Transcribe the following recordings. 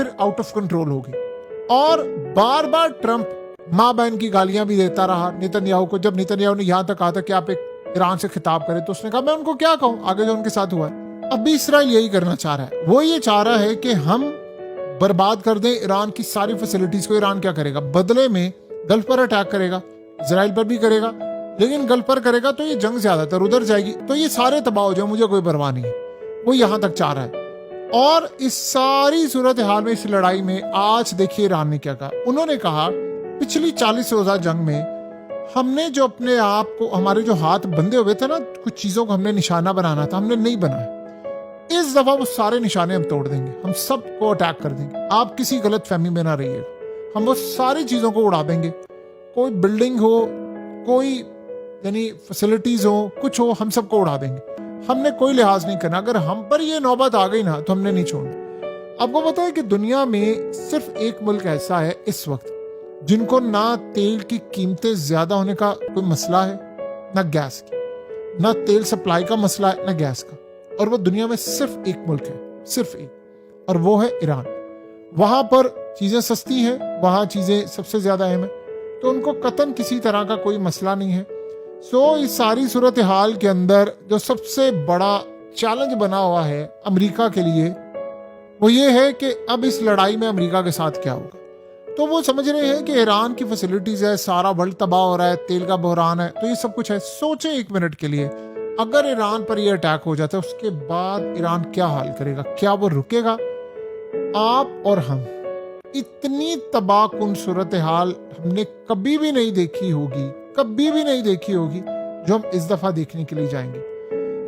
फिर out of control होगी। और बार बार ट्रंप माँ बहन की गालियां भी देता रहा नेतन्याहू को। जब नेतन्याहू ने यहां तक कहा था कि आप एक ईरान से खिताब करें, तो उसने कहा मैं उनको क्या कहूं, आगे जो उनके साथ हुआ है। अब भी इसराइल यही करना चाह रहा है। वो ये चाह रहा है कि हम बर्बाद कर दें ईरान की सारी फैसिलिटीज को। ईरान क्या करेगा, बदले में गल्फ पर अटैक करेगा, इजराइल पर भी करेगा, लेकिन गल्फ पर करेगा तो ये जंग ज्यादातर उधर जाएगी, तो ये सारे तबाह हो जाए, मुझे कोई परवाह नहीं है। वो यहां तक चाह रहा है। और इस सारी सूरत हाल में, इस लड़ाई में आज देखिए ईरान ने क्या कहा। उन्होंने कहा पिछली 40 रोजा जंग में हमने जो अपने आप को, हमारे जो हाथ बंधे हुए थे ना, कुछ चीजों को हमने निशाना बनाना था, हमने नहीं बनाया। इस दफा वो सारे निशाने हम तोड़ देंगे, हम सबको अटैक कर देंगे, आप किसी गलत फहमी में ना रहिए। हम वो सारी चीजों को उड़ा देंगे, कोई बिल्डिंग हो, कोई यानी फैसिलिटीज हो, कुछ हो, हम सबको उड़ा देंगे। हमने कोई लिहाज नहीं करना। अगर हम पर ये नौबत आ गई ना, तो हमने नहीं छोड़ना। आपको पता है कि दुनिया में सिर्फ एक मुल्क ऐसा है इस वक्त जिनको ना तेल की कीमतें ज्यादा होने का कोई मसला है, ना गैस की, ना तेल सप्लाई का मसला है, ना गैस का। और वो दुनिया में सिर्फ एक मुल्क है, सिर्फ एक, और वो है ईरान। वहां पर चीजें सस्ती हैं, वहां चीजें सबसे ज्यादा अहम है, तो उनको कतन किसी तरह का कोई मसला नहीं है। सो इस सारी सूरत हाल के अंदर जो सबसे बड़ा चैलेंज बना हुआ है अमेरिका के लिए, वो ये है कि अब इस लड़ाई में अमेरिका के साथ क्या होगा। तो वो समझ रहे हैं कि ईरान की फैसिलिटीज है, सारा वर्ल्ड तबाह हो रहा है, तेल का बहरान है, तो ये सब कुछ है। सोचे एक मिनट के लिए, अगर ईरान पर ये अटैक हो जाता है, उसके बाद ईरान क्या हाल करेगा? क्या वो रुकेगा? आप और हम, इतनी तबाहकुन सूरत हाल हमने कभी भी नहीं देखी होगी, कभी भी नहीं देखी होगी, जो हम इस दफा देखने के लिए जाएंगे।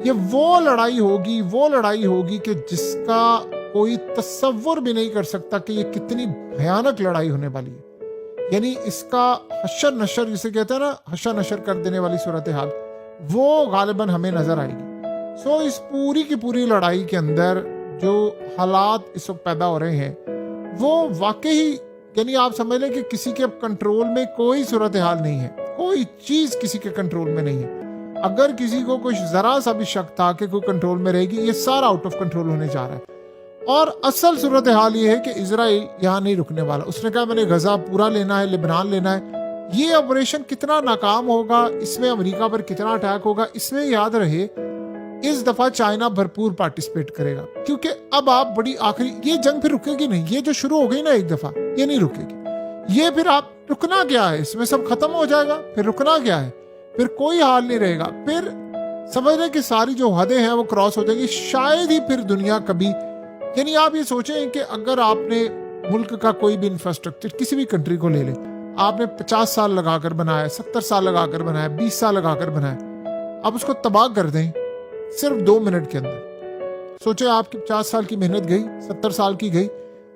ये वो लड़ाई होगी, वो लड़ाई होगी कि जिसका कोई तसव्वुर भी नहीं कर सकता कि ये कितनी भयानक लड़ाई होने वाली है। यानी इसका हशर नशर, जिसे कहते हैं ना, हशर नशर कर देने वाली सूरत हाल, वो गालिबन हमें नजर आएगी। सो इस पूरी की पूरी लड़ाई के अंदर जो हालात इस वक्त पैदा हो रहे हैं, वो वाकई, यानी आप समझ लें कि किसी के कंट्रोल में कोई सूरत हाल नहीं है, कोई चीज किसी के कंट्रोल में नहीं है। अगर किसी को कुछ जरा सा भी शक था कि कोई कंट्रोल में रहेगी, ये सारा आउट ऑफ कंट्रोल होने जा रहा है। और असल सूरत हाल ये है कि इजराइल यहाँ नहीं रुकने वाला। उसने कहा मैंने गजा पूरा लेना है, लेबनान लेना है। ये ऑपरेशन कितना नाकाम होगा, इसमें अमेरिका पर कितना अटैक होगा, इसमें याद रहे इस दफा चाइना भरपूर पार्टिसिपेट करेगा, क्योंकि अब आप बड़ी आखिरी, ये जंग फिर रुकेगी नहीं। ये जो शुरू हो गई ना एक दफा, ये नहीं रुकेगी। ये फिर आप रुकना क्या है, इसमें सब खत्म हो जाएगा, फिर रुकना क्या है, फिर कोई हाल नहीं रहेगा। फिर समझ रहे कि सारी जो हदें हैं वो क्रॉस हो जाएगी। शायद ही फिर दुनिया कभी, यानी आप ये सोचें कि अगर आपने मुल्क का कोई भी इंफ्रास्ट्रक्चर, किसी भी कंट्री को ले लें, आपने 50 साल लगाकर बनाया, 70 साल लगाकर बनाया, 20 साल लगाकर बनाया, आप उसको तबाह कर दें सिर्फ 2 मिनट के अंदर। सोचे आपकी 50 साल की मेहनत गई, 70 साल की गई,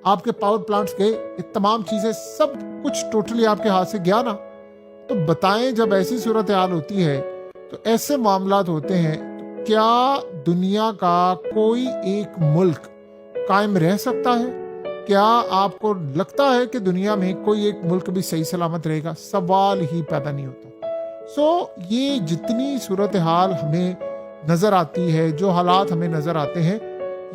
आपके पावर प्लांट्स गए, ये तमाम चीजें, सब कुछ टोटली आपके हाथ से गया ना। तो बताएं, जब ऐसी सूरत हाल होती है, तो ऐसे मामलात होते हैं, तो क्या दुनिया का कोई एक मुल्क कायम रह सकता है? क्या आपको लगता है कि दुनिया में कोई एक मुल्क भी सही सलामत रहेगा? सवाल ही पैदा नहीं होता। सो ये जितनी सूरत हाल हमें नजर आती है, जो हालात हमें नजर आते हैं,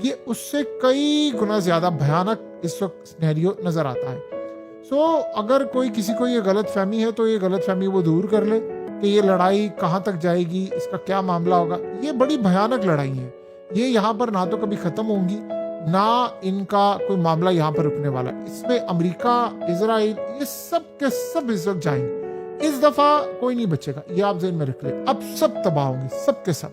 ये उससे कई गुना ज्यादा भयानक इस वक्त सिनेरियो नजर आता है। सो अगर कोई किसी को ये गलत फहमी है, तो ये गलत फहमी वो दूर कर ले कि ये लड़ाई कहाँ तक जाएगी, इसका क्या मामला होगा। ये बड़ी भयानक लड़ाई है। ये यहाँ पर ना तो कभी खत्म होंगी, ना इनका कोई मामला यहाँ पर रुकने वाला। इसमें अमेरिका, इजराइल, ये सब के सब इस वक्त जाएंगे। इस दफा कोई नहीं बचेगा, ये आप ज़हन में रख ले। अब सब तबाह होंगे, सब के सब।